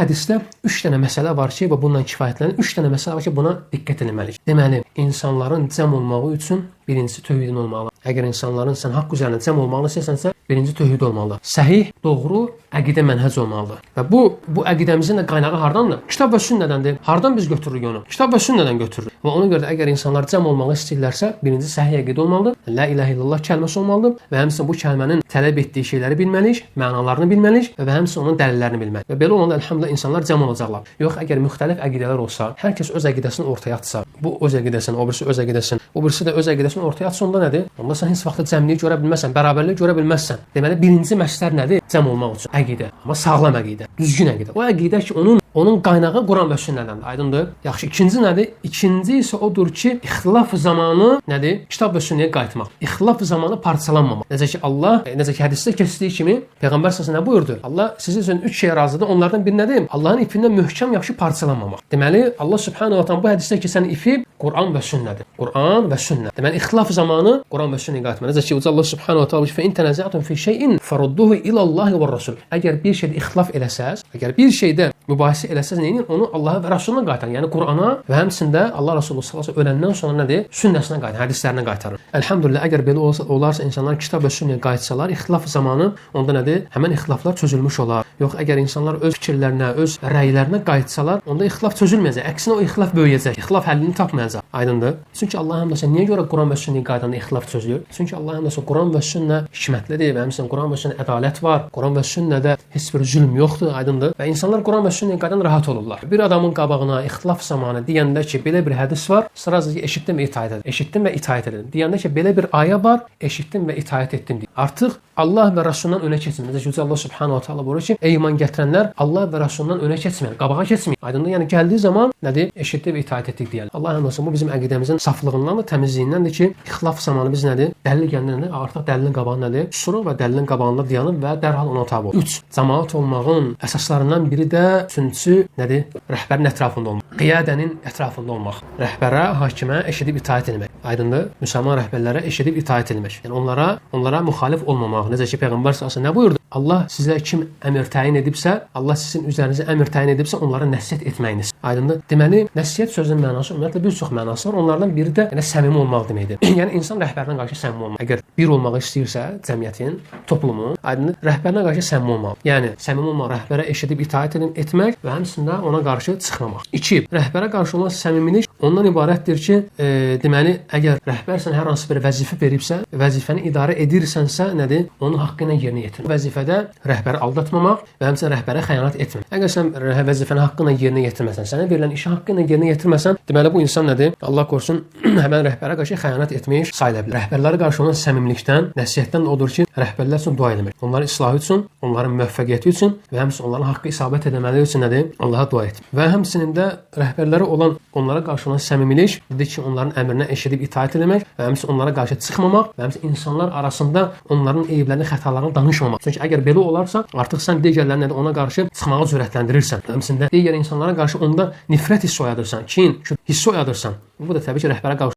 hədisdə 3 dənə məsələ var ki, və bundan kifayətlənir. 3 dənə məsələ var ki, buna diqqət etməliyik. Deməli, insanların cəm olmağı üçün birincisi tövhidin olmalı. Əgər insanların sən haqq üzərində cəm olmağını istəsənsə, birinci tövhid olmalı. Səhih, doğru əqidə mənhəc olmalıdır. Və bu əqidəmizin də qaynağı hardandır? Kitab və sünnədəndir. Hardan biz götürürük onu? Kitab və sünnədən götürürük. Və ona görə də əgər insanlar cəm olmağı istəyirlərsə, birinci səhih əqidə olmalıdır. La ilahe illallah kəlməsi olmalıdır və həmçinin bu kəlmənin tələb etdiyi şeyləri bilməliyik, mənalarını bilməliyik və həmçinin onun dəlillərini bilməliyik. Və belə olanda elhamdülillah insanlar cəm olacaqlar. Yox, əgər müxtəlif əqidələr olsa, hər kəs öz əqidəsini ortaya atsa, bu öz əqidəsini, o birisi öz əqidəsini, o birisi də öz əqidəsini ortaya atsa, onda nədir? Onda sən heç vaxt cəmliyi görə bilməzsən, bərabərliyi görə bilməzsən. Deməli, birinci məsələ nədir? Cəm olmaq üçün əqidə, amma sağlam əqidə, düzgün əqidə. O əqidə ki, onun qaynağı Quran və sünnədəndir. Aydındır? Yaxşı, ikinci nədir? İkinci isə odur ki, ixtilaf zamanı nədir? Kitab və sünnəyə qayıtmaq. İxtilaf zamanı parçalanmamaq. Necə ki Allah, necə ki hədisdə keçdiyi kimi Peyğəmbər sallallahu nə buyurdu? Allah sizin üçün 3 şey razıdır. Onlardan biri nədir? Allahın ipindən möhkəm yaxşı parçalanmamaq. Deməli, Allah subhanahu wa ta'ala bu hədisdə keçən ipi Quran və sünnədir. Quran və sünnə. Deməli, ixtilaf zamanı Quran və sünnəyə qayıtmaq. Necə ki Allah subhanahu wa ta'ala "Fə in tənaza'tum fi şey'in farudduhu ila Allah və Rasul." Əgər bir şeydə ixtilaf eləsəz, əgər bir şeydə mübahisə eləsəz, nəyin? Onu Allaha və Rasuluna qaytarın. Yəni Qurana və həmçində Allah Resulü sallallahu əleyhi və səlləm öləndən sonra nədir? Sünnəsinə qaytarın, hədislərinə qaytarın. Elhamdülillah, əgər belə olarsa insanlar kitab və sünnəyə qayıtsalar, ixtilaf zamanı onda nədir? Həmin ixtilaflar çözülmüş olar. Yox, əgər insanlar öz fikirlərinə, öz rəylərinə qayıtsalar, onda ixtilaf çözülməyəcək. Əksinə o ixtilaf böyüyəcək. İxtilaf həllini tapmayacaq. Aydındır? Çünki Allah həmləsə niyə görə Quran və sünnəyə qayıdanda ixtilaf çözülür? Çünki Allah həmləsə Quran və sünnə hikmətlidir və həmçinin Quran və sünnədə ədalət var. Quran və sünnədə heç bir zülm yoxdur, aydındır? Və insanlar Quran və sünnəyə qayıdan rahat olurlar. Bir adamın qabağına ixtilaf zamanı deyəndə ki, belə bir hədis var, sırasız eşitdim və itaat edin. Eşitdim və itaat edin. Deyəndə ki, belə bir ayə var, eşitdim və itaat etdim deyir. Artıq Allah və Rasulundan önə keçin. Necə ki, Allah subhanahu wa ta'ala buyurur ki, ey iman gətirənlər, Allah və Rasulundan önə keçməyin, qabağa keçməyin. Aydındır? Yəni gəldiyi zaman nədir? Eşitdik və itaat etdik deyələr. Allah həmləsin, bu bizim əqidəmizin saflığından da, təmizliyindəndir ki, ixtilaf zamanı biz nədir? Dəlil gəldiyində artıq dəlilin qabağında nədir? Susuruq və dəlilin qabağında dayanır və dərhal ona tabe olur. 3. Cəmaət olmağın əsaslarından biri də üçüncüsü nədir? Rəhbərin ətrafında olmaq. Qiyadənin ətrafında olmaq. Rəhbərə, hakimə eşidib itaat etmək. Aydındır? Müsəlman rəhbərlərə eşidib itaat etmək. Yəni onlara müxalif olmamaq. Necə ki Peyğəmbər sallallahu nə buyurdu? Allah sizə kim əmr təyin edibsə, Allah sizin üzərinizə əmr təyin edibsə, onlara nəsihət etməyiniz. Aydındır? Deməli, nəsihət sözünün mənası ümumiyyətlə bir çox mənası var. Onlardan biri də səmimi olmaq deməkdir. Yəni insan rəhbərinə qarşı səmimi olmalı. Əgər bir olmağı istəyirsə, cəmiyyətin, toplumun, aydındır, rəhbərinə qarşı səmimi olmalı. Yəni səmimi olmaq, rəhbərə eşidib itaat etmək və həmçində ona qarşı çıxmamaq. 2. Rəhbərə qarşı olan səmimilik ondan ibarətdir ki, deməli, əgər rəhbər sənə hər hansı bir vəzifə veribsə, vəzifəni idarə edirsənsə, nədir? Onun haqqı ilə yerinə yetir. Vəzifədə rəhbəri aldatmamaq və həmçinin rəhbərə xəyanət etməmək. Əgər sən vəzifəni haqqı ilə yerinə yetirməsən, sənə verilən işi haqqı ilə yerinə yetirməsən, deməli bu insan nədir? Allah qorusun, həmin rəhbərə qarşı xəyanət etmiş sayıla bilər. Rəhbərlərə qarşı olan səmimilikdən, nəsihətdən odur ki, rəhbərlər üçün dua etmək. Onların islahı üçün, onların müvəffəqiyyəti üçün və həmçinin onların haqqı isabət etmələri üçün nədir? Allaha dua et. Və həmçinin də rəhbərlərə olan, onlara qarşı olan səmimilik, dedik ki, onların əmrinə eşidib itaat etmək və həmçinin onlara qarşı çıxmamaq və həmçinin insanlar arasında onların eyblərini, xətalarını danışmamaq. Çünki əgər belə olarsa, artıq sən digərlərinə də ona qarşı çıxmağı cürətləndirirsən. Həmçində digər insanlara qarşı onda nifrət hissi oyadırsan, kin hissi oyadırsan. Bu da təbii ki, rəhbərə qarşı